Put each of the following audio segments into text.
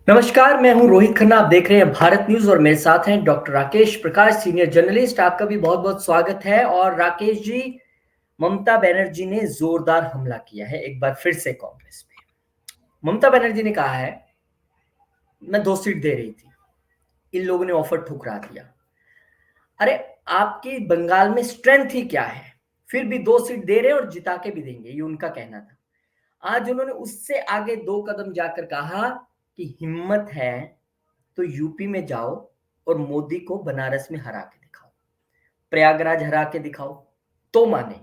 नमस्कार, मैं हूं रोहित खन्ना। आप देख रहे हैं भारत न्यूज और मेरे साथ हैं डॉक्टर राकेश प्रकाश, सीनियर जर्नलिस्ट। आपका भी बहुत बहुत स्वागत है। और राकेश जी, ममता बनर्जी ने जोरदार हमला किया है एक बार फिर से कांग्रेस पे। ममता बनर्जी ने कहा है, मैं 2 सीट दे रही थी, इन लोगों ने ऑफर ठुकरा दिया। अरे, आपकी बंगाल में स्ट्रेंथ ही क्या है? फिर भी 2 सीट दे रहे और जिता के भी देंगे, ये उनका कहना था। आज उन्होंने उससे आगे 2 कदम जाकर कहा कि हिम्मत है तो यूपी में जाओ और मोदी को बनारस में हरा के दिखाओ, प्रयागराज हरा के दिखाओ तो माने।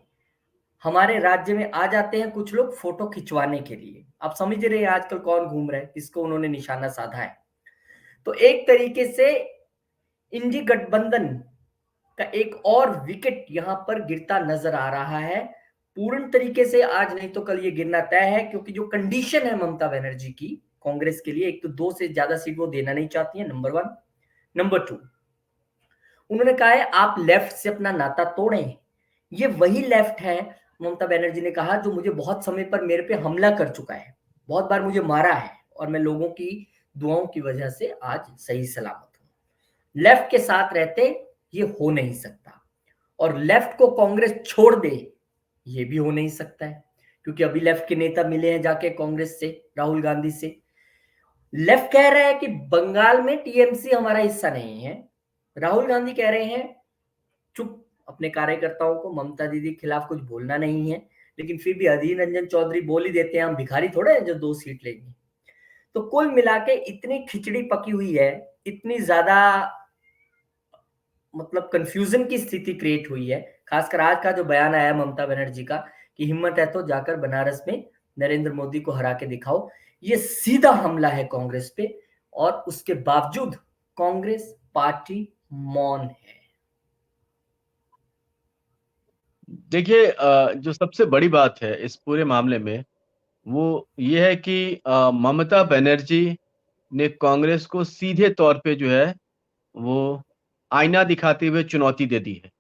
हमारे राज्य में आ जाते हैं कुछ लोग फोटो खिंचवाने के लिए। आप समझ रहे हैं आजकल कौन घूम रहा है, इसको उन्होंने निशाना साधा है। तो एक तरीके से इंडी गठबंधन का एक और विकेट यहां पर गिरता नजर आ रहा है। पूर्ण तरीके से आज नहीं तो कल ये गिरना तय है, क्योंकि जो कंडीशन है ममता बनर्जी की कांग्रेस के लिए, एक तो 2 से ज्यादा सीट वो देना नहीं चाहती है, नंबर 1। नंबर 2, उन्होंने कहा है आप लेफ्ट से अपना नाता तोड़ें। ये वही लेफ्ट है, ममता बनर्जी ने कहा, जो मुझे बहुत समय पर मेरे पे हमला कर चुका है, बहुत बार मुझे मारा है, और मैं लोगों की दुआओं की वजह से आज सही सलामत हूं। लेफ्ट के साथ रहते ये हो नहीं सकता, और लेफ्ट को कांग्रेस छोड़ दे ये भी हो नहीं सकता है, क्योंकि अभी लेफ्ट के नेता मिले हैं जाके कांग्रेस से, राहुल गांधी से। लेफ्ट कह रहा है कि बंगाल में टीएमसी हमारा हिस्सा नहीं है। राहुल गांधी कह रहे हैं चुप, अपने कार्यकर्ताओं को ममता दीदी के खिलाफ कुछ बोलना नहीं है। लेकिन फिर भी अधीर रंजन चौधरी बोल ही देते हैं, हम भिखारी थोड़े हैं जो 2 सीट लेंगे। तो कुल मिला के इतनी खिचड़ी पकी हुई है, इतनी ज्यादा मतलब कंफ्यूजन की स्थिति क्रिएट हुई है। खासकर आज का जो बयान आया ममता बनर्जी का कि हिम्मत है तो जाकर बनारस में नरेंद्र मोदी को हरा के दिखाओ, ये सीधा हमला है कांग्रेस पे। और उसके बावजूद कांग्रेस पार्टी मौन है। देखिए, जो सबसे बड़ी बात है इस पूरे मामले में वो ये है कि ममता बनर्जी ने कांग्रेस को सीधे तौर पे जो है वो आईना दिखाते हुए चुनौती दे दी है।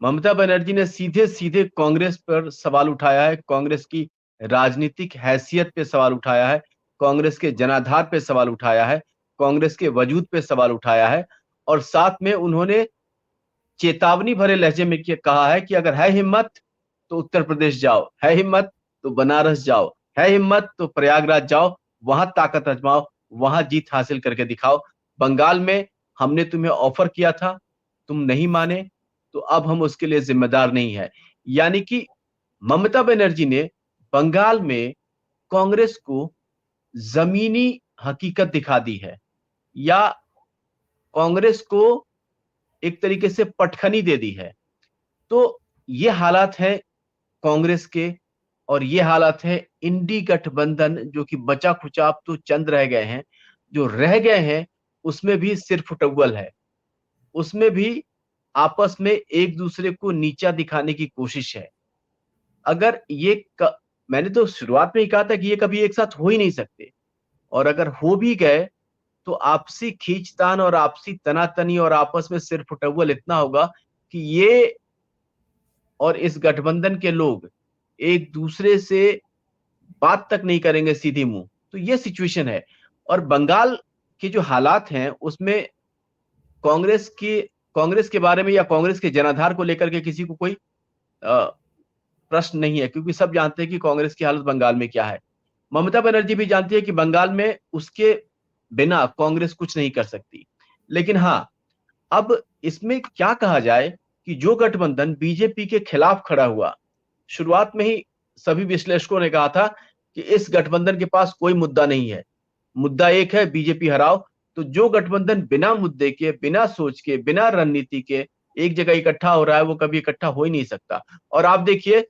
ममता बनर्जी ने सीधे सीधे कांग्रेस पर सवाल उठाया है, कांग्रेस की राजनीतिक हैसियत पे सवाल उठाया है, कांग्रेस के जनाधार पे सवाल उठाया है, कांग्रेस के वजूद पे सवाल उठाया है। और साथ में उन्होंने चेतावनी भरे लहजे में कहा है कि अगर है हिम्मत तो उत्तर प्रदेश जाओ, है हिम्मत तो बनारस जाओ, है हिम्मत तो प्रयागराज जाओ, वहां ताकत आजमाओ, वहां जीत हासिल करके दिखाओ। बंगाल में हमने तुम्हें ऑफर किया था, तुम नहीं माने, तो अब हम उसके लिए जिम्मेदार नहीं है। यानी कि ममता बनर्जी ने बंगाल में कांग्रेस को जमीनी हकीकत दिखा दी है, या कांग्रेस को एक तरीके से पटखनी दे दी है। तो ये हालात है कांग्रेस के, और ये हालात है इंडी गठबंधन, जो कि बचा खुचा अब तो चंद रह गए हैं। जो रह गए हैं उसमें भी सिर्फ फुटअव्वल है, उसमें भी आपस में एक दूसरे को नीचा दिखाने की कोशिश है। अगर मैंने तो शुरुआत में ही कहा था कि ये कभी एक साथ हो ही नहीं सकते, और अगर हो भी गए तो आपसी खींचतान और आपसी तनातनी और आपस में सिर्फ फुटअव्वल इतना होगा कि ये और इस गठबंधन के लोग एक दूसरे से बात तक नहीं करेंगे सीधी मुंह। तो ये सिचुएशन है। और बंगाल के जो हालात हैं उसमें कांग्रेस की कांग्रेस के बारे में या कांग्रेस के जनाधार को लेकर के किसी को कोई प्रश्न नहीं है, क्योंकि सब जानते हैं कि कांग्रेस की हालत बंगाल में क्या है। ममता बनर्जी भी जानती है कि बंगाल में उसके बिना कांग्रेस कुछ नहीं कर सकती। लेकिन हाँ, अब इसमें क्या कहा जाए कि जो गठबंधन बीजेपी के खिलाफ खड़ा हुआ, शुरुआत में ही सभी विश्लेषकों ने कहा था कि इस गठबंधन के पास कोई मुद्दा नहीं है, मुद्दा एक है बीजेपी हराओ। तो जो गठबंधन बिना मुद्दे के, बिना सोच के, बिना रणनीति के एक जगह इकट्ठा हो रहा है, वो कभी इकट्ठा हो ही नहीं सकता। और आप देखिए,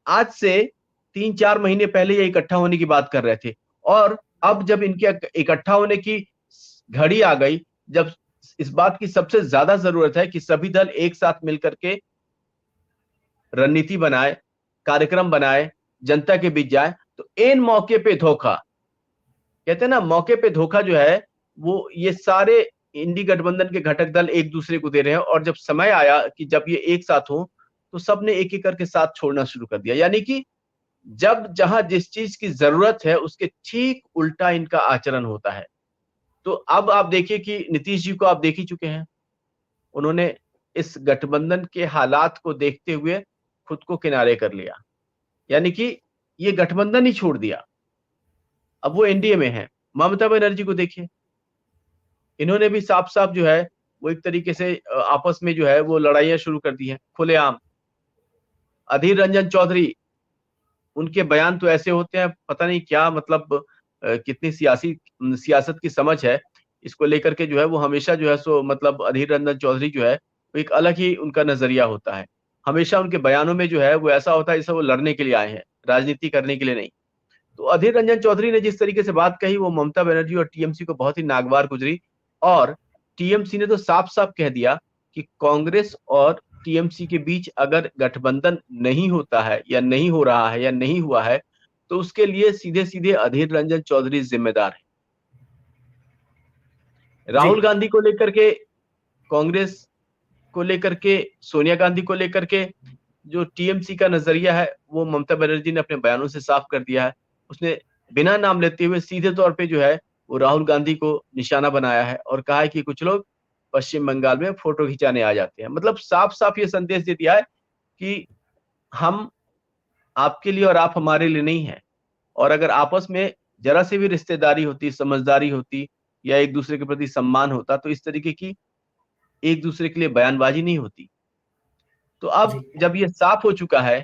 आज से 3-4 महीने पहले ये इकट्ठा होने की बात कर रहे थे, और अब जब इनके इकट्ठा होने की घड़ी आ गई, जब इस बात की सबसे ज्यादा जरूरत है कि सभी दल एक साथ मिलकर के रणनीति बनाए, कार्यक्रम बनाए, जनता के बीच जाए, तो इन मौके पे धोखा, कहते हैं ना, मौके पे धोखा जो है वो ये सारे इंडी गठबंधन के घटक दल एक दूसरे को दे रहे हैं। और जब समय आया कि जब ये एक साथ हो, तो सबने एक एक करके साथ छोड़ना शुरू कर दिया। यानी कि जब जहां जिस चीज की जरूरत है उसके ठीक उल्टा इनका आचरण होता है। तो अब आप देखिए कि नीतीश जी को आप देख ही चुके हैं, उन्होंने इस गठबंधन के हालात को देखते हुए खुद को किनारे कर लिया, यानी कि ये गठबंधन ही छोड़ दिया, अब वो एनडीए में है। ममता बनर्जी को देखिए, इन्होंने भी साफ-साफ जो है वो एक तरीके से आपस में जो है वो लड़ाइयाँ शुरू कर दी हैं, खुलेआम। अधीर रंजन चौधरी, उनके बयान तो ऐसे होते हैं, पता नहीं क्या मतलब कितनी सियासत की समझ है, इसको लेकर के जो है वो हमेशा जो है सो मतलब अधीर रंजन चौधरी जो है, वो एक अलग ही उनका नज़रिया होता है। हमेशा उनके बयानों में जो है वो ऐसा होता है जैसे वो लड़ने के लिए आए हैं, राजनीति करने के लिए नहीं। तो अधीर रंजन चौधरी ने जिस तरीके से बात कही वो ममता बनर्जी और टीएमसी को बहुत ही नागवार गुजरी, और टीएमसी ने तो साफ-साफ कह दिया कि कांग्रेस और टीएमसी के बीच अगर गठबंधन नहीं होता है या नहीं हो रहा है या नहीं हुआ है, तो उसके लिए सीधे-सीधे अधीर रंजन चौधरी जिम्मेदार हैं। जी राहुल गांधी को लेकर के, कांग्रेस को लेकर के, सोनिया गांधी को लेकर के जो टीएमसी का नजरिया है वो ममता बनर्जी ने अपने बयानों से साफ कर दिया है। उसने बिना नाम लेते हुए सीधे तौर पे जो है वो राहुल गांधी को निशाना बनाया है और कहा है कि कुछ लोग पश्चिम बंगाल में फोटो खिंचाने आ जाते हैं। मतलब साफ-साफ ये संदेश दे दिया है कि हम आपके लिए और आप हमारे लिए नहीं हैं, और अगर आपस में जरा सी भी रिश्तेदारी होती, समझदारी होती या एक दूसरे के प्रति सम्मान होता तो इस तरीके की एक दूसरे के लिए बयानबाजी नहीं होती। तो अब जी जब ये साफ हो चुका है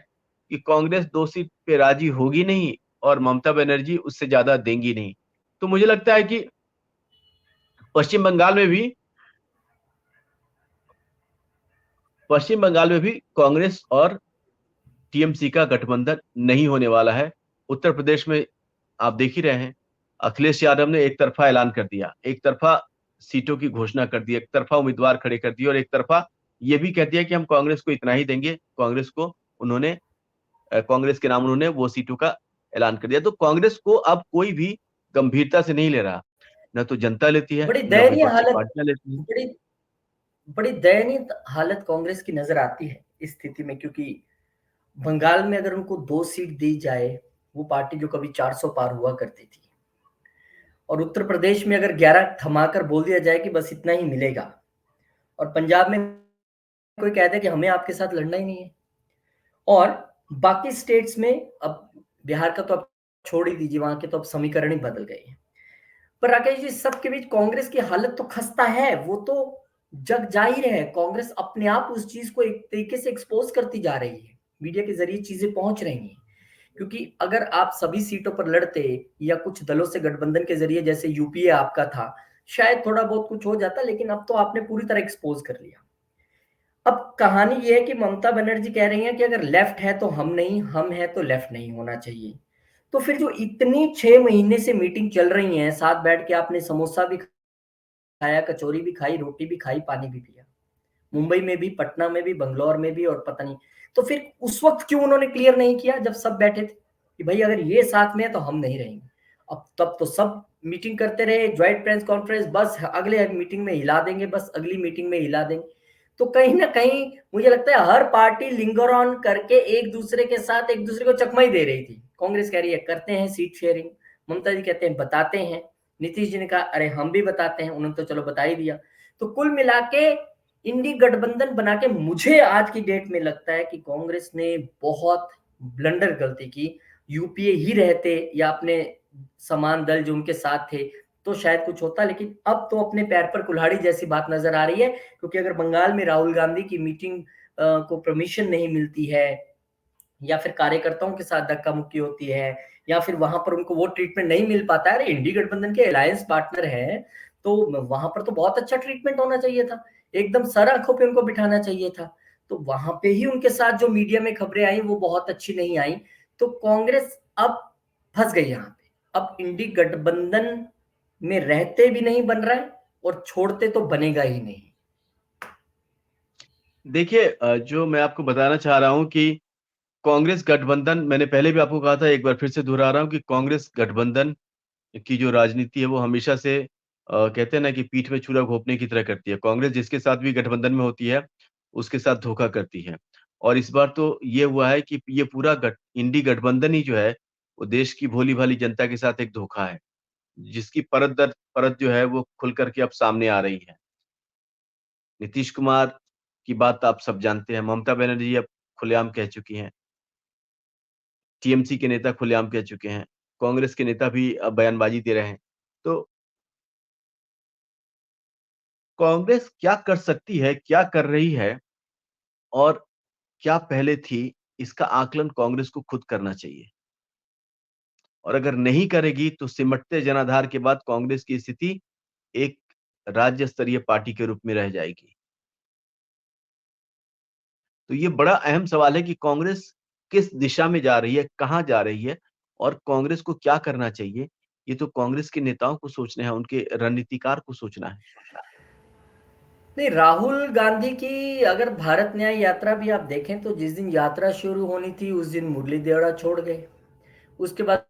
कि कांग्रेस 2 सीट पे राजी होगी नहीं और ममता बनर्जी उससे ज्यादा देंगी नहीं, तो मुझे लगता है कि पश्चिम बंगाल में भी पश्चिम बंगाल में भी कांग्रेस और टीएमसी का गठबंधन नहीं होने वाला है। उत्तर प्रदेश में आप देख ही रहे हैं, अखिलेश यादव ने एक तरफा ऐलान कर दिया, एक तरफा सीटों की घोषणा कर दी, एक तरफा उम्मीदवार खड़े कर दिए और एक तरफा ये भी कह दिया कि हम कांग्रेस को इतना ही देंगे। कांग्रेस को उन्होंने कांग्रेस के नाम उन्होंने वो सीटों का ऐलान कर दिया। तो कांग्रेस को अब कोई भी गंभीरता से नहीं ले रहा, न तो जनता लेती है, बड़ी न दयनीय विपक्षी हालत, पार्टियां लेती हैं। बड़ी बड़ी दयनीय हालत कांग्रेस की नजर आती है इस स्थिति में, क्योंकि बंगाल में अगर उनको 2 सीट दी जाए, वो पार्टी जो कभी 400 पार हुआ करती थी, और उत्तर प्रदेश में अगर 11 थमाकर बोल दिया जाए कि बस इतना ही मिलेगा, और पंजाब में कोई कह दे कि हमें आपके साथ लड़ना ही नहीं है, और बाकी स्टेट्स में, अब बिहार का तो अब छोड़ ही दीजिए, वहां के तो अब समीकरण ही बदल गए हैं। पर राकेश जी, सबके बीच कांग्रेस की हालत तो खस्ता है, वो तो जग जाहिर है। कांग्रेस अपने आप उस चीज को एक तरीके से एक्सपोज करती जा रही है, मीडिया के जरिए चीजें पहुंच रही हैं। क्योंकि अगर आप सभी सीटों पर लड़ते या कुछ दलों से गठबंधन के जरिए, जैसे यूपीए आपका था, शायद थोड़ा बहुत कुछ हो जाता, लेकिन अब तो आपने पूरी तरह एक्सपोज कर लिया। अब कहानी ये है कि ममता बनर्जी कह रही हैं कि अगर लेफ्ट है तो हम नहीं, हम है तो लेफ्ट नहीं होना चाहिए। तो फिर जो इतनी 6 महीने से मीटिंग चल रही है, साथ बैठ के आपने समोसा भी खाया, कचौरी भी खाई, रोटी भी खाई, पानी भी पिया, मुंबई में भी, पटना में भी, बंगलौर में भी, और पता नहीं, तो फिर उस वक्त क्यों उन्होंने क्लियर नहीं किया जब सब बैठे थे कि भाई अगर ये साथ में है तो हम नहीं रहेंगे। अब तब तो सब मीटिंग करते रहे, ज्वाइंट प्रेस कॉन्फ्रेंस, बस अगले मीटिंग में हिला देंगे, बस अगली मीटिंग में हिला देंगे। तो कहीं ना कहीं मुझे लगता है हर पार्टी लिंगर ऑन करके एक दूसरे के साथ एक दूसरे को चकमा ही दे रही थी। कांग्रेस कह रही है करते हैं सीट शेयरिंग, ममता जी कहते हैं बताते हैं, नीतीश जी ने कहा अरे हम भी बताते हैं, उन्होंने तो चलो बता ही दिया। तो कुल मिला के इंडी गठबंधन बना के मुझे आज की डेट में लगता है कि कांग्रेस ने बहुत ब्लंडर गलती की। यूपीए ही रहते या अपने समान दल जो उनके साथ थे तो शायद कुछ होता, लेकिन अब तो अपने पैर पर कुल्हाड़ी जैसी बात नजर आ रही है। क्योंकि अगर बंगाल में राहुल गांधी की मीटिंग को परमिशन नहीं मिलती है, या फिर कार्यकर्ताओं के साथ धक्का मुक्की होती है, या फिर वहां पर उनको वो ट्रीटमेंट नहीं मिल पाता है, अरे इंडी गठबंधन के अलायंस पार्टनर है, तो वहां पर तो बहुत अच्छा ट्रीटमेंट होना चाहिए था, एकदम सर आंखों पे उनको बिठाना चाहिए था। तो वहां पे ही उनके साथ जो मीडिया में खबरें आई वो बहुत अच्छी नहीं आई। तो कांग्रेस अब फंस गई यहाँ पे। अब इंडी गठबंधन में रहते भी नहीं बन रहा है, और छोड़ते तो बनेगा ही नहीं। देखिए जो मैं आपको बताना चाह रहा हूँ कि कांग्रेस गठबंधन, मैंने पहले भी आपको कहा था, एक बार फिर से दोहरा रहा हूँ कि कांग्रेस गठबंधन की जो राजनीति है वो हमेशा से कहते हैं ना कि पीठ में छुरा घोंपने की तरह करती है। कांग्रेस जिसके साथ भी गठबंधन में होती है उसके साथ धोखा करती है, और इस बार तो ये हुआ है कि ये पूरा इंडी गठबंधन ही जो है वो देश की भोली भाली जनता के साथ एक धोखा है। जिसकी परत दर परत जो है वो खुल करके अब सामने आ रही है। नीतीश कुमार की बात आप सब जानते हैं, ममता बनर्जी अब खुलेआम कह चुकी हैं, टीएमसी के नेता खुलेआम कह चुके हैं, कांग्रेस के नेता भी अब बयानबाजी दे रहे हैं। तो कांग्रेस क्या कर सकती है, क्या कर रही है और क्या पहले थी, इसका आकलन कांग्रेस को खुद करना चाहिए। और अगर नहीं करेगी तो सिमटते जनाधार के बाद कांग्रेस की स्थिति एक राज्य स्तरीय पार्टी के रूप में रह जाएगी। तो ये बड़ा अहम सवाल है कि कांग्रेस किस दिशा में जा रही है, कहाँ जा रही है और कांग्रेस को क्या करना चाहिए? ये तो कांग्रेस के नेताओं को सोचना है, उनके रणनीतिकार को सोचना है। नहीं, राहुल गांधी की अगर भारत न्याय यात्रा भी आप देखें तो जिस दिन यात्रा शुरू होनी थी उस दिन मुरली देवड़ा छोड़ गए। उसके बाद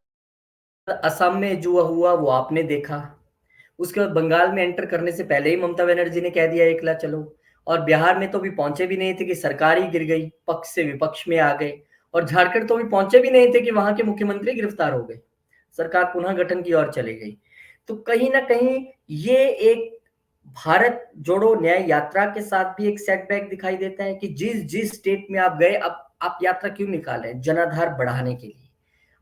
असम में जो हुआ वो आपने देखा। उसके बाद बंगाल में एंटर करने से पहले ही ममता बनर्जी ने कह दिया एकला चलो। और बिहार में तो भी पहुंचे भी नहीं थे कि सरकार ही गिर गई, पक्ष से विपक्ष में आ गए। और झारखंड तो भी पहुंचे भी नहीं थे कि वहां के मुख्यमंत्री गिरफ्तार हो गए, सरकार पुनः गठन की ओर चली गई। तो कहीं ना कहीं ये एक भारत जोड़ो न्याय यात्रा के साथ भी एक सेटबैक दिखाई देता है कि जिस जिस स्टेट में आप गए, अब आप यात्रा क्यों निकाले? जनाधार बढ़ाने के लिए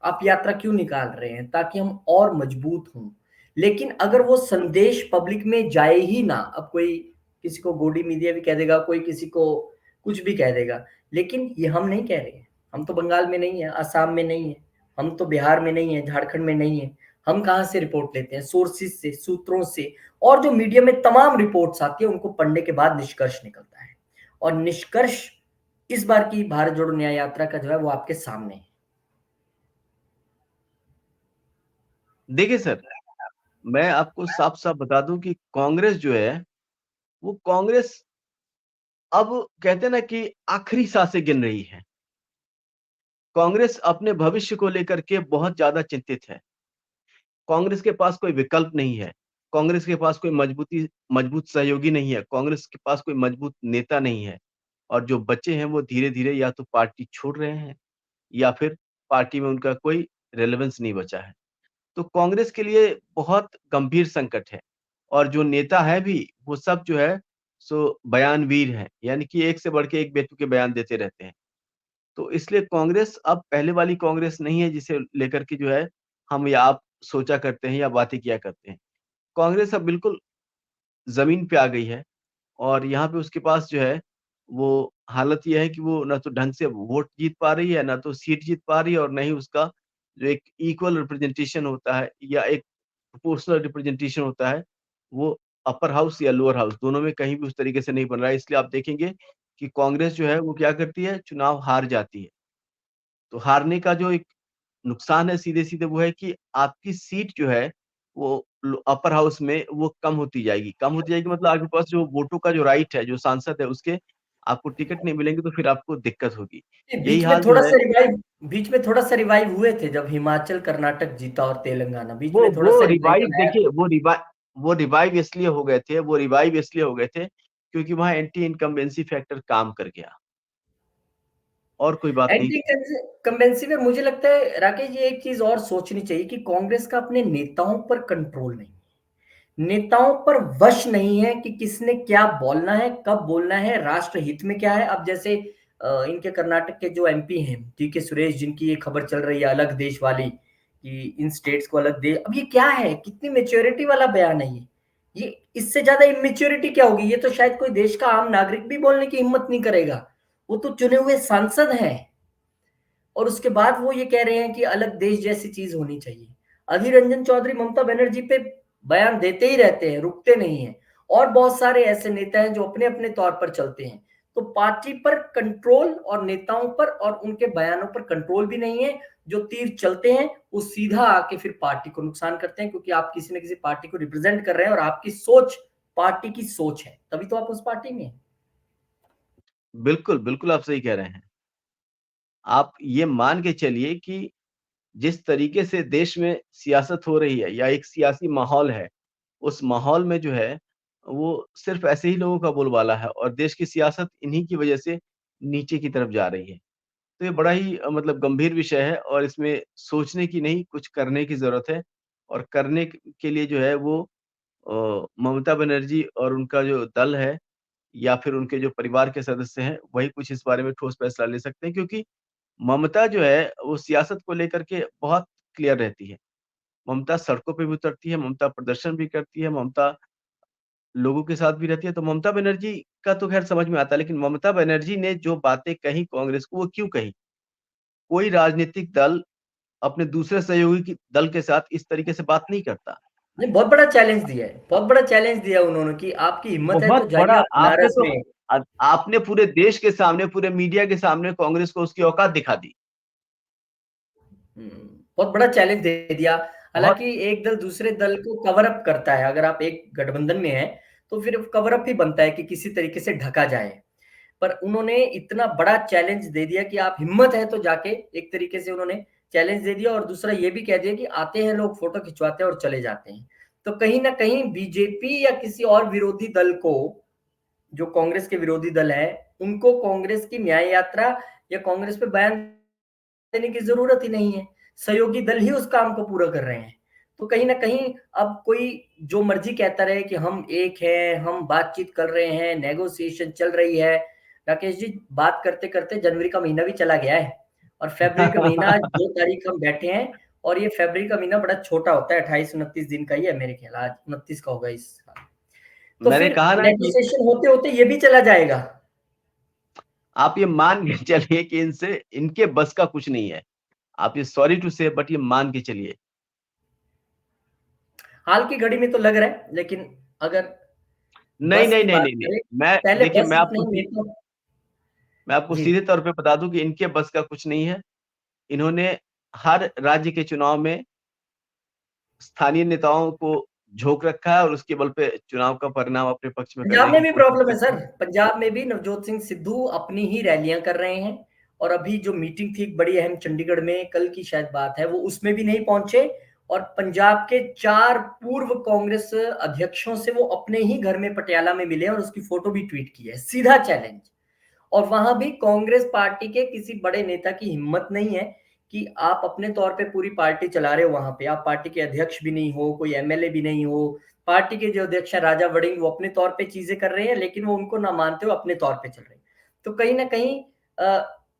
आप यात्रा क्यों निकाल रहे हैं? ताकि हम और मजबूत हों। लेकिन अगर वो संदेश पब्लिक में जाए ही ना, अब कोई किसी को गोडी मीडिया भी कह देगा, कोई किसी को कुछ भी कह देगा, लेकिन ये हम नहीं कह रहे हैं। हम तो बंगाल में नहीं है, असम में नहीं है, हम तो बिहार में नहीं है, झारखंड में नहीं है। हम कहाँ से रिपोर्ट लेते हैं? सोर्सेस से, सूत्रों से। और जो मीडिया में तमाम रिपोर्ट्स आती है उनको पढ़ने के बाद निष्कर्ष निकलता है। और निष्कर्ष इस बार की भारत जोड़ो न्याय यात्रा का जो है वो आपके सामने है। देखिए सर, मैं आपको साफ-साफ बता दूं कि कांग्रेस जो है, वो कांग्रेस अब कहते हैं ना कि आखिरी सांसें गिन रही है। कांग्रेस अपने भविष्य को लेकर के बहुत ज़्यादा चिंतित है। कांग्रेस के पास कोई विकल्प नहीं है। कांग्रेस के पास कोई मजबूत सहयोगी नहीं है। कांग्रेस के पास कोई मजबूत नेता नहीं है। और जो बच्चे हैं वो धीरे-धीरे या तो पार्टी छोड़ रहे हैं या फिर पार्टी में उनका कोई रेलेवेंस नहीं बचा है। तो कांग्रेस के लिए बहुत गंभीर संकट है। और जो नेता है भी, वो सब जो है सो बयानवीर हैं। यानी कि एक से बढ़ के एक बेतुके बयान देते रहते हैं। तो इसलिए कांग्रेस अब पहले वाली कांग्रेस नहीं है जिसे लेकर के जो है हम या आप सोचा करते हैं या बातें किया करते हैं। कांग्रेस अब बिल्कुल ज़मीन पे आ गई है और यहाँ पे उसके पास जो है वो हालत ये है कि वो ना तो ढंग से वोट जीत पा रही है, ना तो सीट जीत पा रही है और ना ही उसका जो एक इक्वल रिप्रेजेंटेशन होता है या एक प्रोपोर्शनल रिप्रेजेंटेशन होता है, वो अपर हाउस या लोअर हाउस दोनों में कहीं भी उस तरीके से नहीं बन रहा है। इसलिए आप देखेंगे कि कांग्रेस जो है वो क्या करती है, चुनाव हार जाती है। तो हारने का जो एक नुकसान है सीधे-सीधे वो है कि आपकी सीट जो है वो अपर हाउस में वो कम होती जाएगी। कम होती जाएगी मतलब आपके पास जो वोटों का जो राइट है, जो सांसद है उसके आपको टिकट नहीं मिलेंगे तो फिर आपको दिक्कत होगी। ये यही हाल जो है बीच में थोड़ा सा रिवाइव हुए थे जब हिमाचल कर्नाटक जीता और तेलंगाना, बीच वो में थोड़ा वो सा रिवाइव रिवाइव आया। देखिए वो रिवाइव इसलिए हो गए थे वो रिवाइव इसलिए हो गए थे क्योंकि वहाँ एंटी इनकम्बेंसी फैक्टर काम कर गया और कोई बात नहीं एंटी थी। कंबेंसी में मुझे लगता है राकेश जी एक चीज और सोचनी चाहिए कि कांग्रेस का अपने नेताओं पर कंट्रोल नहीं, नेताओं पर वश नहीं है कि किसने क्या बोलना है, कब बोलना है, राष्ट्र हित में क्या है। अब जैसे इनके कर्नाटक के जो एमपी हैं डी के सुरेश, जिनकी ये खबर चल रही है अलग देश वाली कि इन स्टेट्स को अलग दे, अब ये क्या है? कितनी मेच्योरिटी वाला बयान है ये इससे ज्यादा इमेच्योरिटी क्या होगी? ये तो शायद कोई देश का आम नागरिक भी बोलने की हिम्मत नहीं करेगा। वो तो चुने हुए सांसद हैं और उसके बाद वो ये कह रहे हैं कि अलग देश जैसी चीज होनी चाहिए। अधीर रंजन चौधरी ममता बनर्जी पे बयान देते ही रहते हैं, रुकते नहीं हैं। और बहुत सारे ऐसे नेता हैं जो अपने अपने तौर पर चलते हैं। तो पार्टी पर कंट्रोल और नेताओं पर और उनके बयानों पर कंट्रोल भी नहीं है। जो तीर चलते हैं वो सीधा आके फिर पार्टी को नुकसान करते हैं, क्योंकि आप किसी न किसी पार्टी को रिप्रेजेंट कर रहे हैं और आपकी सोच पार्टी की सोच है, तभी तो आप उस पार्टी में हैं। बिल्कुल, बिल्कुल आप सही कह रहे हैं। आप ये मान के चलिए कि जिस तरीके से देश में सियासत हो रही है या एक सियासी माहौल है, उस माहौल में जो है, वो सिर्फ़ ऐसे ही लोगों का बोलबाला है और देश की सियासत इन्हीं की वजह से नीचे की तरफ जा रही है। तो ये बड़ा ही मतलब गंभीर विषय है और इसमें सोचने की नहीं, कुछ करने की ज़रूरत है और करने के लिए जो है वो ममता बनर्जी और उनका जो दल है या फिर उनके जो परिवार के सदस्य हैं, वही कुछ इस बारे में ठोस फैसला ले सकते हैं, क्योंकि ममता जो है वो सियासत को लेकर के बहुत क्लियर रहती है। ममता सड़कों पे भी उतरती है, ममता प्रदर्शन भी करती है, ममता लोगों के साथ भी रहती है। तो ममता बनर्जी का तो ख़ैर समझ में आता है, लेकिन ममता बनर्जी ने जो बातें कही कांग्रेस को, वो क्यों कही? कोई राजनीतिक दल अपने दूसरे सहयोगी की दल के साथ इस तरीके से बात नहीं करता। नहीं, बहुत बड़ा चैलेंज दिया है, बहुत बड़ा चैलेंज दिया उन्होंने कि आपकी हिम्मत है तो बहुत जाइए बड़ा। आप आपने बनारस तो में। आपने पूरे देश के सामने, पूरे मीडिया के सामने कांग्रेस को उसकी औकात दिखा दी। बहुत बड़ा चैलेंज दे दिया। बहुत। हालांकि एक दल दूसरे दल को कवर अप करता है, अगर आप एक गठबंधन में हैं तो फिर कवर अप ही बनता है कि किसी तरीके से ढका जाए। पर उन्होंने इतना बड़ा चैलेंज दे दिया कि आप हिम्मत है तो जाके, एक तरीके से उन्होंने चैलेंज दे दिया और दूसरा ये भी कह दिया कि आते हैं लोग, फोटो खिंचवाते हैं और चले जाते हैं। तो कहीं ना कहीं बीजेपी या किसी और विरोधी दल को, जो कांग्रेस के विरोधी दल है, उनको कांग्रेस की न्याय यात्रा या कांग्रेस पे बयान देने की जरूरत ही नहीं है। सहयोगी दल ही उस काम को पूरा कर रहे हैं। तो कहीं ना कहीं अब कोई जो मर्जी कहता रहे कि हम एक है, हम बातचीत कर रहे हैं, नेगोशिएशन चल रही है। राकेश जी, बात करते करते जनवरी का महीना भी चला गया है और फरवरी का महीना, आज 2 तारीख हम बैठे हैं। और ये फरवरी का महीना बड़ा छोटा होता है, 28-29 दिन का ही है मेरे ख्याल, आज 29 का होगा इस साल। तो मैंने फिर कहा ना कि नेगोशिएशन होते होते ये भी चला जाएगा। आप ये मान के चलिए कि इनसे इनके बस का कुछ नहीं है। आप ये सॉरी टू से बट ये मान के चलिए। हाल की घड़ी में तो लग रहा है, लेकिन अगर नहीं, बस नहीं, की नहीं, बात नहीं, नहीं। करें, मैं पहले देखिए बस नहीं, ये तो मैं आपको जी। सीधे तौर पे बता दूँ कि इनके बस का कुछ नहीं है। इन्होंने हर राज्य के चुनाव में स्थानीय नेताओं को झोंक रखा है और उसके बल पे चुनाव का परिणाम अपने पक्ष में पंजाब करने में की भी कोशिश प्रॉब्लम है करते सर, हैं। पंजाब में भी नवजोत सिंह सिद्धू अपनी ही रैलियां कर रहे हैं। और अभी जो मीटिंग थी बड़ी अहम चंडीगढ़ में, कल की शायद बात है, वो उसमें भी नहीं पहुंचे। और पंजाब के 4 पूर्व कांग्रेस अध्यक्षों से वो अपने ही घर में पटियाला में मिले और उसकी फोटो भी ट्वीट की है, सीधा चैलेंज। और वहां भी कांग्रेस पार्टी के किसी बड़े नेता की हिम्मत नहीं है कि आप अपने तौर पे पूरी पार्टी चला रहे हो, वहां पे आप पार्टी के अध्यक्ष भी नहीं हो, कोई एमएलए भी नहीं हो। पार्टी के जो अध्यक्ष है राजा वड़िंग, वो अपने तौर पे चीजें कर रहे हैं, लेकिन वो उनको ना मानते हो, अपने तौर पे चल रहे हैं। तो कहीं ना कहीं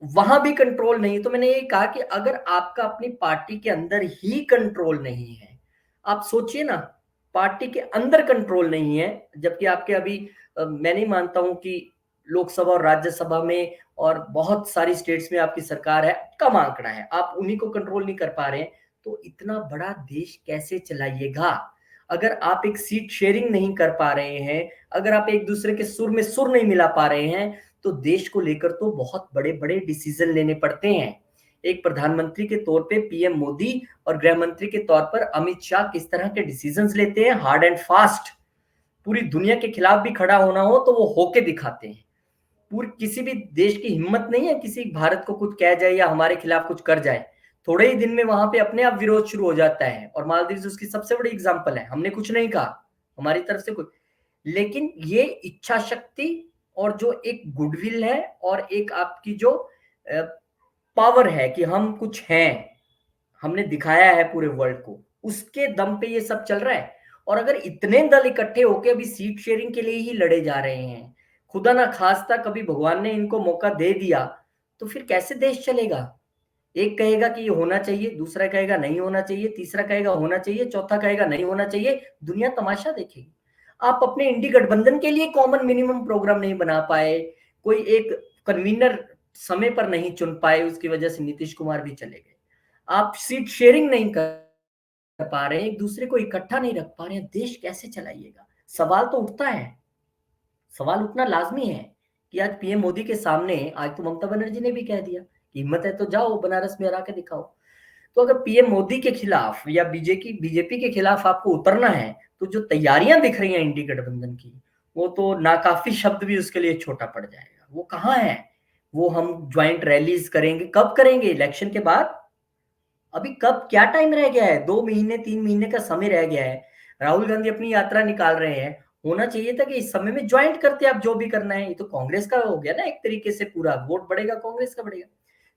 वहां भी कंट्रोल नहीं। तो मैंने ये कहा कि अगर आपका अपनी पार्टी के अंदर ही कंट्रोल नहीं है, आप सोचिए ना, पार्टी के अंदर कंट्रोल नहीं है, जबकि आपके अभी मैं नहीं मानता हूं कि लोकसभा और राज्यसभा में और बहुत सारी स्टेट्स में आपकी सरकार है, कम आंकड़ा है, आप उन्हीं को कंट्रोल नहीं कर पा रहे हैं। तो इतना बड़ा देश कैसे चलाइएगा? अगर आप एक सीट शेयरिंग नहीं कर पा रहे हैं, अगर आप एक दूसरे के सुर में सुर नहीं मिला पा रहे हैं, तो देश को लेकर तो बहुत बड़े बड़े डिसीजन लेने पड़ते हैं। एक प्रधानमंत्री के तौर पे पीएम मोदी और गृह मंत्री के तौर पर अमित शाह किस तरह के डिसीजंस लेते हैं, हार्ड एंड फास्ट। पूरी दुनिया के खिलाफ भी खड़ा होना हो तो वो होके दिखाते हैं। पूरी किसी भी देश की हिम्मत नहीं है किसी भारत को कुछ कह जाए या हमारे खिलाफ कुछ कर जाए, थोड़े ही दिन में वहां पे अपने आप विरोध शुरू हो जाता है। और मालदीव उसकी सबसे बड़ी एग्जांपल है, हमने कुछ नहीं कहा, हमारी तरफ से कुछ, लेकिन ये इच्छा शक्ति और जो एक गुडविल है और एक आपकी जो पावर है कि हम कुछ हैं, हमने दिखाया है पूरे वर्ल्ड को, उसके दम पे ये सब चल रहा है। और अगर इतने दल इकट्ठे होके अभी सीट शेयरिंग के लिए ही लड़े जा रहे हैं, खुदा ना खास्ता कभी भगवान ने इनको मौका दे दिया, तो फिर कैसे देश चलेगा? एक कहेगा कि ये होना चाहिए, दूसरा कहेगा नहीं होना चाहिए, तीसरा कहेगा होना चाहिए, चौथा कहेगा नहीं होना चाहिए। दुनिया तमाशा देखेगी। आप अपने इंडी गठबंधन के लिए कॉमन मिनिमम प्रोग्राम नहीं बना पाए, कोई एक कन्वीनर समय पर नहीं चुन पाए, उसकी वजह से नीतीश कुमार भी चले गए। आप सीट शेयरिंग नहीं कर पा रहे हैं, एक दूसरे को इकट्ठा नहीं रख पा रहे हैं, देश कैसे चलाइएगा? सवाल तो उठता है, सवाल उठना लाजमी है कि आज पीएम मोदी के सामने, आज तो ममता बनर्जी ने भी कह दिया कि हिम्मत है तो जाओ बनारस में हरा के दिखाओ। तो अगर पीएम मोदी के खिलाफ या बीजेपी के खिलाफ आपको उतरना है, तो जो तैयारियां दिख रही हैं इंडी गठबंधन की, वो तो नाकाफी शब्द भी उसके लिए छोटा पड़ जाएगा। वो कहाँ है? वो हम ज्वाइंट रैलीज करेंगे, कब करेंगे? इलेक्शन के बाद? अभी कब, क्या टाइम रह गया है? 2 महीने 3 महीने का समय रह गया है। राहुल गांधी अपनी यात्रा निकाल रहे हैं, होना चाहिए था कि इस समय में ज्वाइंट करते आप जो भी करना है। ये तो कांग्रेस का हो गया ना एक तरीके से, पूरा वोट बढ़ेगा कांग्रेस का बढ़ेगा।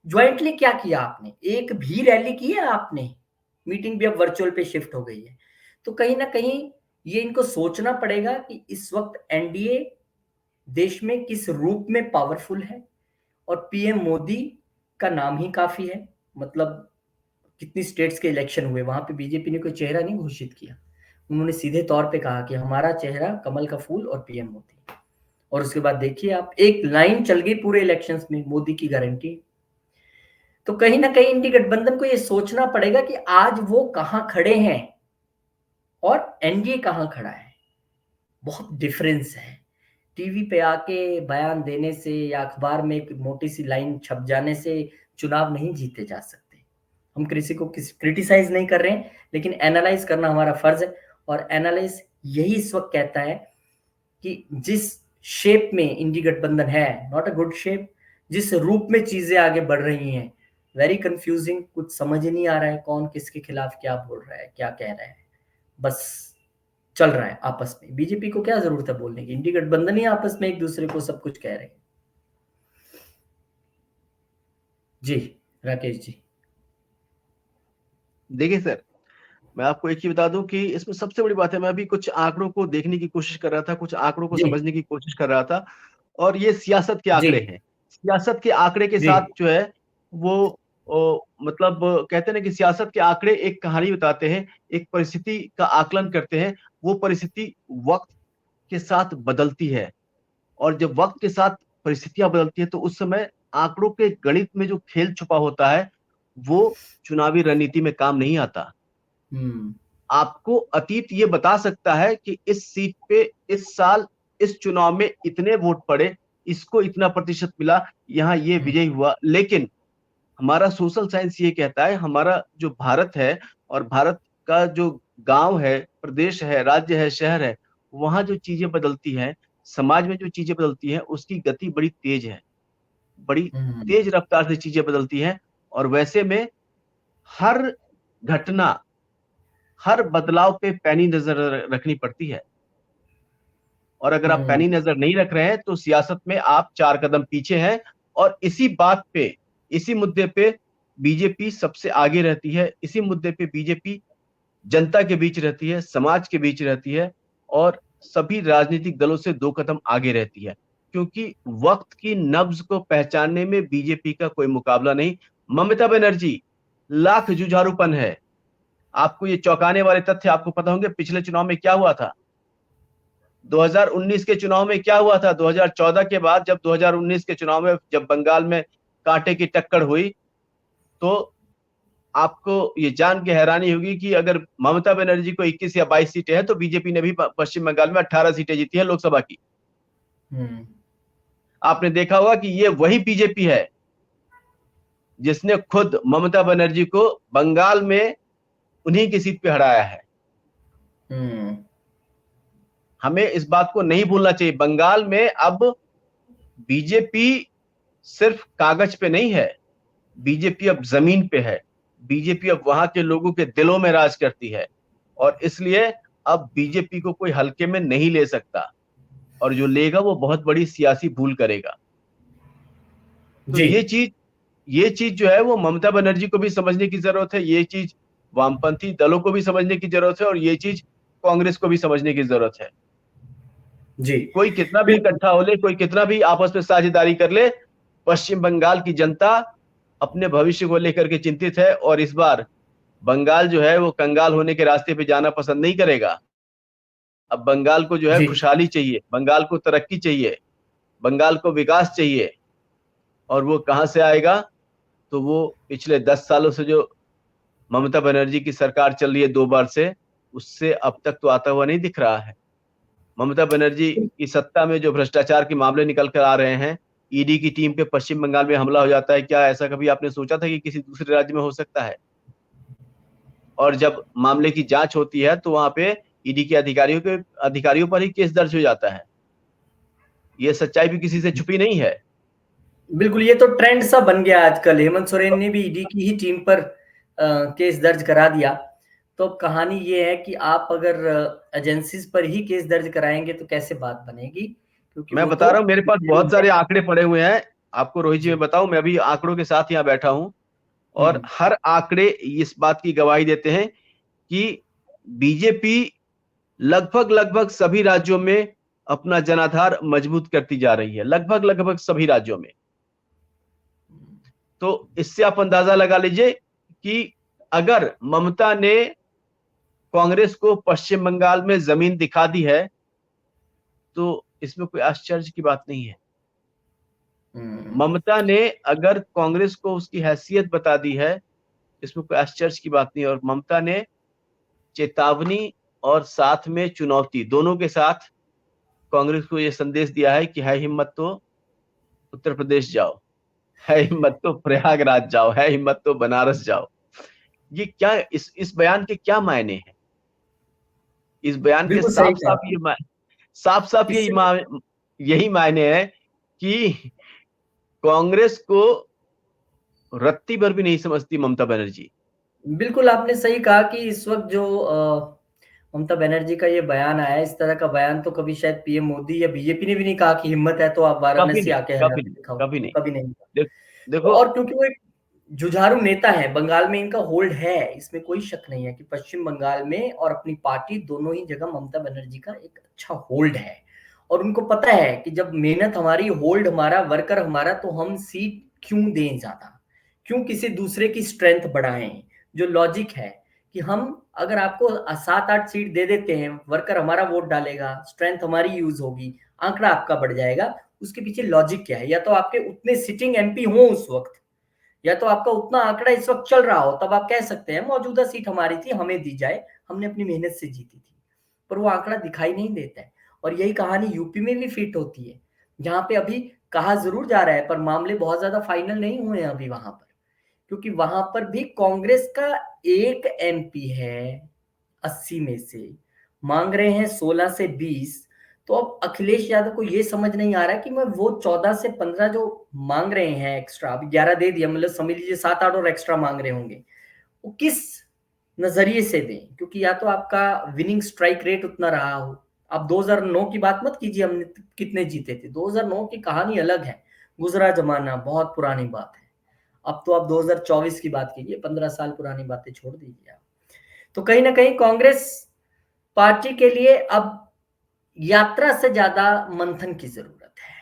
ज्वाइंटली क्या किया आपने? एक भी रैली की है आपने? मीटिंग भी अब वर्चुअल पे शिफ्ट हो गई है। तो कहीं ना कहीं ये इनको सोचना पड़ेगा कि इस वक्त एनडीए देश में किस रूप में पावरफुल है, और पीएम मोदी का नाम ही काफी है। मतलब कितनी स्टेट्स के इलेक्शन हुए, वहां पे बीजेपी ने कोई चेहरा नहीं घोषित किया, उन्होंने सीधे तौर पे कहा कि हमारा चेहरा कमल का फूल और पीएम मोदी। और उसके बाद देखिए आप, एक लाइन चल गई पूरे इलेक्शंस में, मोदी की गारंटी। तो कहीं ना कहीं इंडी गठबंधन को ये सोचना पड़ेगा कि आज वो कहां खड़े हैं और एनडीए कहां खड़ा है। बहुत डिफरेंस है। टीवी पे आके बयान देने से या अखबार में एक मोटी सी लाइन छप जाने से चुनाव नहीं जीते जा सकते। हम किसी को क्रिटिसाइज नहीं कर रहे हैं, लेकिन एनालाइज करना हमारा फर्ज है। और एनालाइज यही इस वक्त कहता है कि जिस शेप में इंडी गठबंधन है, नॉट अ गुड शेप, जिस रूप में चीजें आगे बढ़ रही हैं, वेरी कंफ्यूजिंग, कुछ समझ ही नहीं आ रहा है कौन किसके खिलाफ क्या बोल रहा है, क्या कह रहा है। बस चल रहा है आपस में। बीजेपी को क्या जरूरत है बोलने की, इंडी गठबंधन ही आपस में एक दूसरे को सब कुछ कह रहे हैं। जी राकेश जी। देखिए सर, मैं आपको एक चीज बता दूं कि इसमें सबसे बड़ी बात है, मैं अभी कुछ आंकड़ों को देखने की कोशिश कर रहा था, कुछ आंकड़ों को जी समझने की कोशिश कर रहा था, और ये सियासत के जी आंकड़े हैं। सियासत के आंकड़े के जी। साथ जो है वो मतलब कहते हैं ना कि सियासत के आंकड़े एक कहानी बताते हैं, एक परिस्थिति का आकलन करते हैं। वो परिस्थिति वक्त के साथ बदलती है, और जब वक्त के साथ परिस्थितियां बदलती है तो उस समय आंकड़ों के गणित में जो खेल छुपा होता है वो चुनावी रणनीति में काम नहीं आता। हम्म आपको अतीत ये बता सकता है कि इस सीट पे इस साल इस चुनाव में इतने वोट पड़े, इसको इतना प्रतिशत मिला, यहाँ ये हम्म विजयी हुआ। लेकिन हमारा सोशल साइंस ये कहता है, हमारा जो भारत है और भारत का जो गांव है, प्रदेश है, राज्य है, शहर है, वहां जो चीजें बदलती हैं, समाज में जो चीजें बदलती हैं, उसकी गति बड़ी तेज है, बड़ी हम्म तेज रफ्तार से चीजें बदलती हैं। और वैसे में हर घटना, हर बदलाव पे पैनी नजर रखनी पड़ती है। और अगर आप हम्म पैनी नजर नहीं रख रहे हैं तो सियासत में आप 4 कदम पीछे हैं। और इसी बात पे, इसी मुद्दे पे बीजेपी सबसे आगे रहती है। इसी मुद्दे पे बीजेपी जनता के बीच रहती है, समाज के बीच रहती है, और सभी राजनीतिक दलों से 2 कदम आगे रहती है। क्योंकि वक्त की नब्ज को पहचानने में बीजेपी का कोई मुकाबला नहीं। ममता बनर्जी लाख जुझारूपन है। आपको ये चौंकाने वाले तथ्य आपको पता होंगे, पिछले चुनाव में क्या हुआ था, 2019 के चुनाव में क्या हुआ था, 2014 के बाद जब 2019 के चुनाव में जब बंगाल में कांटे की टक्कर हुई, तो आपको ये जान के हैरानी होगी कि अगर ममता बनर्जी को 21 या 22 सीटें हैं तो बीजेपी ने भी पश्चिम बंगाल में 18 सीटें जीती हैं लोकसभा की। हम्म आपने देखा होगा कि ये वही बीजेपी है जिसने खुद ममता बनर्जी को बंगाल में उन्हीं की सीट पे हराया है। हम्म हमें इस बात को नहीं भूलना चाहिए। बंगाल में अब बीजेपी सिर्फ कागज पे नहीं है, बीजेपी अब जमीन पे है। बीजेपी अब वहां के लोगों के दिलों में राज करती है, और इसलिए अब बीजेपी को कोई हल्के में नहीं ले सकता, और जो लेगा वो बहुत बड़ी सियासी भूल करेगा। तो जी ये चीज जो है वो ममता बनर्जी को भी समझने की जरूरत है, ये चीज वामपंथी दलों को भी समझने की जरूरत है, और ये चीज कांग्रेस को भी समझने की जरूरत है। जी। कोई कितना भी बिल्कुल। इकट्ठा हो ले, कोई कितना भी आपस में साझेदारी कर ले, पश्चिम बंगाल की जनता अपने भविष्य को लेकर के चिंतित है, और इस बार बंगाल जो है वो कंगाल होने के रास्ते पे जाना पसंद नहीं करेगा। अब बंगाल को जो है जी खुशहाली चाहिए, बंगाल को तरक्की चाहिए, बंगाल को विकास चाहिए। और वो कहां से आएगा? तो वो पिछले 10 सालों से जो ममता बनर्जी की सरकार चल रही है 2 बार से, उससे अब तक तो आता हुआ नहीं दिख रहा है। ममता बनर्जी की सत्ता में जो भ्रष्टाचार के मामले निकल कर आ रहे हैं, ईडी की टीम पे पश्चिम बंगाल में हमला हो जाता है, क्या ऐसा कभी आपने सोचा था कि किसी दूसरे राज्य में हो सकता है? और जब मामले की जांच होती है तो वहां पे ईडी के अधिकारियों पर ही केस दर्ज हो जाता है। ये सच्चाई भी किसी से छुपी नहीं है। बिल्कुल, ये तो ट्रेंड सा बन गया आजकल। हेमंत सोरेन ने भी ईडी की ही टीम पर केस दर्ज करा दिया। तो अब कहानी ये है कि आप अगर एजेंसीज पर ही केस दर्ज कराएंगे तो कैसे बात बनेगी, क्योंकि मैं वो बता तो रहा हूँ, मेरे पास बहुत जेलों में। सारे आंकड़े पड़े हुए हैं। आपको रोहित जी जी मैं बताऊं, मैं अभी आंकड़ों के साथ यहाँ बैठा हूँ। और हर आंकड़े इस बात की गवाही देते हैं कि बीजेपी लगभग सभी राज्यों में अपना जनाधार मजबूत करती जा रही है, लगभग सभी राज्यों में। तो इससे आप अंदाजा लगा लीजिए कि अगर ममता ने कांग्रेस को पश्चिम बंगाल में जमीन दिखा दी है, तो इसमें कोई आश्चर्य की बात नहीं है। ममता ने अगर कांग्रेस को उसकी हैसियत बता दी है, इसमें कोई आश्चर्य की बात नहीं है। और ममता ने चेतावनी और साथ में चुनौती दोनों के साथ कांग्रेस को यह संदेश दिया है कि है हिम्मत तो उत्तर प्रदेश जाओ, है हिम्मत तो प्रयागराज जाओ, है हिम्मत तो बनारस जाओ। ये क्या, इस बयान के क्या मायने हैं? इस बयान के बिल्कुल सही कहा। साफ साफ यही मायने हैं कि कांग्रेस को रत्ती भर भी नहीं समझती ममता बनर्जी। बिल्कुल आपने सही कहा कि इस वक्त जो ममता बनर्जी का ये बयान आया है, इस तरह का बयान तो कभी शायद पीएम मोदी या बीजेपी ने भी नहीं कहा कि हिम्मत है तो आप कभी वाराणसी नहीं, आके हरा कभी के नहीं, दिखाओ, कभी नहीं। कभी नहीं कहा। देखो, और क्योंकि वो एक जुझारू नेता है, बंगाल में इनका होल्ड है, इसमें कोई शक नहीं है कि पश्चिम बंगाल में और अपनी पार्टी दोनों ही जगह ममता बनर्जी का एक अच्छा होल्ड है। और उनको पता है कि जब मेहनत हमारी, होल्ड हमारा, वर्कर हमारा, तो हम सीट क्यों दें ज्यादा, क्यों किसी दूसरे की स्ट्रेंथ बढ़ाएं। जो लॉजिक है कि हम अगर आपको 7-8 सीट दे देते हैं, वर्कर हमारा वोट डालेगा, स्ट्रेंथ हमारी यूज होगी, आंकड़ा आपका बढ़ जाएगा। उसके पीछे लॉजिक क्या है? या तो आपके उतने सिटिंग एमपी हो उस वक्त, या तो आपका उतना आंकड़ा इस वक्त चल रहा हो, तब आप कह सकते हैं मौजूदा सीट हमारी थी, हमें दी जाए, हमने अपनी मेहनत से जीती थी। पर वो आंकड़ा दिखाई नहीं देता है। और यही कहानी यूपी में भी फिट होती है, जहां पे अभी कहा जरूर जा रहा है पर मामले बहुत ज्यादा फाइनल नहीं हुए हैं अभी वहां पर, क्योंकि वहां पर भी कांग्रेस का एक एमपी है 80 में से, मांग रहे हैं 16 से 20। तो अब अखिलेश यादव को ये समझ नहीं आ रहा कि मैं वो 14 से 15 जो मांग रहे हैं एक्स्ट्रा, अभी 11 दे दिया, मतलब समझ लीजिए 7-8 और एक्स्ट्रा मांग रहे होंगे, वो किस नजरिए से दें? क्योंकि या तो आपका विनिंग स्ट्राइक रेट उतना रहा हो। आप 2009 की बात मत कीजिए, हमने कितने जीते थे, 2009 की कहानी अलग है, गुजरा जमाना, बहुत पुरानी बात है। अब तो आप 2024 की बात कीजिए, 15 साल पुरानी बातें छोड़ दीजिए आप। तो कहीं ना कहीं कांग्रेस पार्टी के लिए अब यात्रा से ज्यादा मंथन की जरूरत है।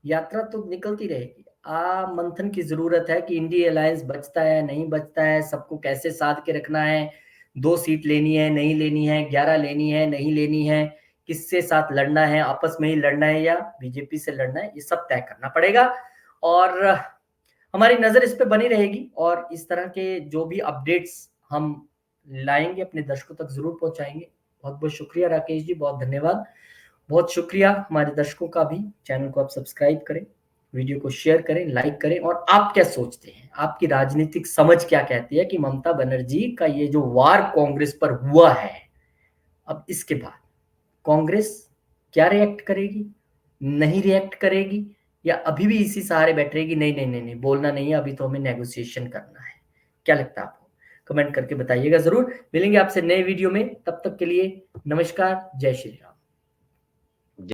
यात्रा तो निकलती रहेगी, मंथन की जरूरत है कि इंडिया अलायंस बचता है नहीं बचता है, सबको कैसे साध के रखना है, 2 सीट लेनी है नहीं लेनी है, 11 लेनी है नहीं लेनी है, किससे साथ लड़ना है, आपस में ही लड़ना है या बीजेपी से लड़ना है, ये सब तय करना पड़ेगा। और हमारी नजर इस पे बनी रहेगी और इस तरह के जो भी अपडेट्स हम लाएंगे अपने दर्शकों तक जरूर पहुंचाएंगे। बहुत बहुत शुक्रिया राकेश जी, बहुत धन्यवाद। बहुत शुक्रिया हमारे दर्शकों का भी। चैनल को आप सब्सक्राइब करें, वीडियो को शेयर करें, लाइक करें। और आप क्या सोचते हैं, आपकी राजनीतिक समझ क्या कहती है कि ममता बनर्जी का ये जो वार कांग्रेस पर हुआ है, अब इसके बाद कांग्रेस क्या रिएक्ट करेगी, नहीं रिएक्ट करेगी, या अभी भी इसी सहारे बैठ रहेगी, नहीं नहीं नहीं नहीं बोलना नहीं है, अभी तो हमें नेगोशिएशन करना है? क्या लगता है आपको? कमेंट करके बताइएगा जरूर। मिलेंगे आपसे नए वीडियो में, तब तक के लिए नमस्कार, जय श्री राम।